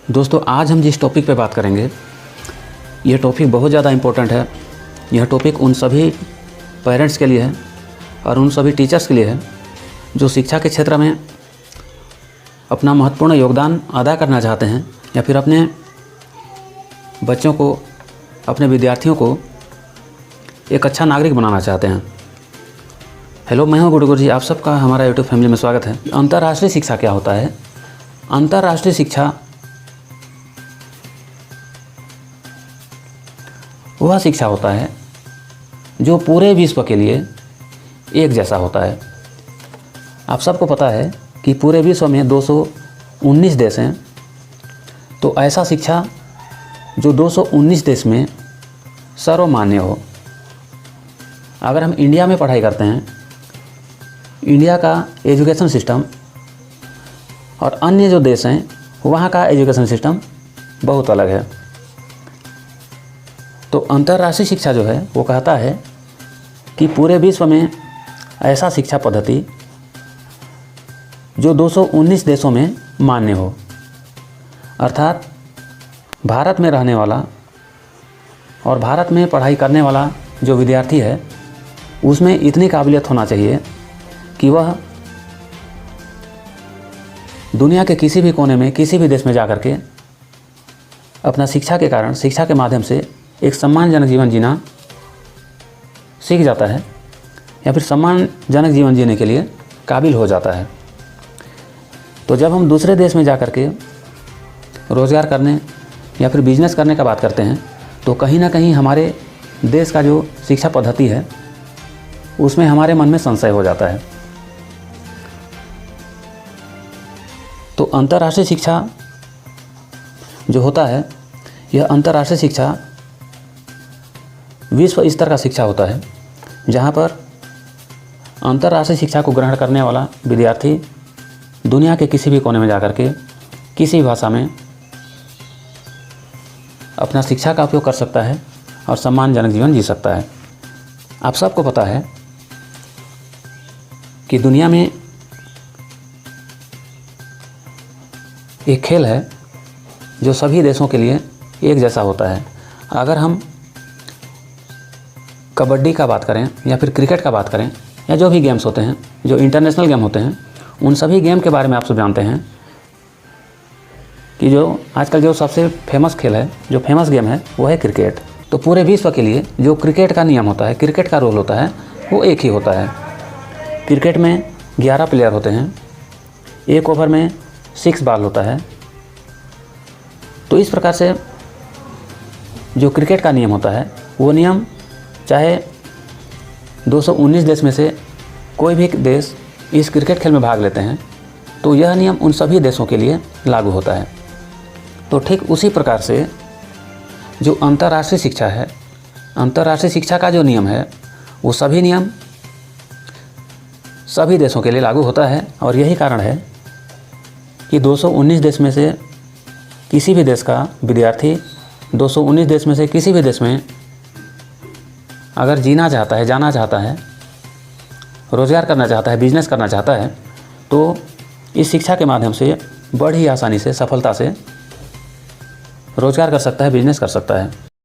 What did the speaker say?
दोस्तों, आज हम जिस टॉपिक पे बात करेंगे ये टॉपिक बहुत ज़्यादा इम्पोर्टेंट है। यह टॉपिक उन सभी पेरेंट्स के लिए है और उन सभी टीचर्स के लिए है जो शिक्षा के क्षेत्र में अपना महत्वपूर्ण योगदान अदा करना चाहते हैं या फिर अपने बच्चों को, अपने विद्यार्थियों को एक अच्छा नागरिक बनाना चाहते हैं। हेलो, मैं हूं गुरु जी। आप सबका हमारा यूट्यूब फैमिली में स्वागत है। अंतर्राष्ट्रीय शिक्षा क्या होता है? अंतर्राष्ट्रीय शिक्षा वह शिक्षा होता है जो पूरे विश्व के लिए एक जैसा होता है। आप सबको पता है कि पूरे विश्व में 219 देश हैं, तो ऐसा शिक्षा जो 219 देश में सर्वमान्य हो। अगर हम इंडिया में पढ़ाई करते हैं, इंडिया का एजुकेशन सिस्टम और अन्य जो देश हैं वहाँ का एजुकेशन सिस्टम बहुत अलग है। तो अंतर्राष्ट्रीय शिक्षा जो है वो कहता है कि पूरे विश्व में ऐसा शिक्षा पद्धति जो 219 देशों में मान्य हो, अर्थात भारत में रहने वाला और भारत में पढ़ाई करने वाला जो विद्यार्थी है उसमें इतनी काबिलियत होना चाहिए कि वह दुनिया के किसी भी कोने में, किसी भी देश में जाकर के अपना शिक्षा के कारण, शिक्षा के माध्यम से एक सम्मानजनक जीवन जीना सीख जाता है या फिर सम्मानजनक जीवन जीने के लिए काबिल हो जाता है। तो जब हम दूसरे देश में जाकर के रोज़गार करने या फिर बिजनेस करने का बात करते हैं तो कहीं ना कहीं हमारे देश का जो शिक्षा पद्धति है उसमें हमारे मन में संशय हो जाता है। तो अंतर्राष्ट्रीय शिक्षा जो होता है, यह अंतर्राष्ट्रीय शिक्षा विश्व स्तर का शिक्षा होता है, जहाँ पर अंतर्राष्ट्रीय शिक्षा को ग्रहण करने वाला विद्यार्थी दुनिया के किसी भी कोने में जाकर के किसी भी भाषा में अपना शिक्षा का उपयोग कर सकता है और सम्मानजनक जीवन जी सकता है। आप सबको पता है कि दुनिया में एक खेल है जो सभी देशों के लिए एक जैसा होता है। अगर हम कबड्डी का बात करें या फिर क्रिकेट का बात करें या जो भी गेम्स होते हैं, जो इंटरनेशनल गेम होते हैं, उन सभी गेम के बारे में आप सब जानते हैं कि जो आजकल जो सबसे फेमस खेल है, जो फेमस गेम है वो है क्रिकेट। तो पूरे विश्व के लिए जो क्रिकेट का नियम होता है, क्रिकेट का रोल होता है, वो एक ही होता है। क्रिकेट में 11 प्लेयर होते हैं, एक ओवर में 6 बॉल होता है। तो इस प्रकार से जो क्रिकेट का नियम होता है वो नियम चाहे 219 देश में से कोई भी देश इस क्रिकेट खेल में भाग लेते हैं तो यह नियम उन सभी देशों के लिए लागू होता है। तो ठीक उसी प्रकार से जो अंतर्राष्ट्रीय शिक्षा है, अंतर्राष्ट्रीय शिक्षा का जो नियम है वो सभी नियम सभी देशों के लिए लागू होता है। और यही कारण है कि 219 देश में से किसी भी देश का विद्यार्थी 219 देश में से किसी भी देश में अगर जीना चाहता है, जाना चाहता है, रोज़गार करना चाहता है, बिजनेस करना चाहता है, तो इस शिक्षा के माध्यम से बड़ी आसानी से, सफलता से रोज़गार कर सकता है, बिजनेस कर सकता है।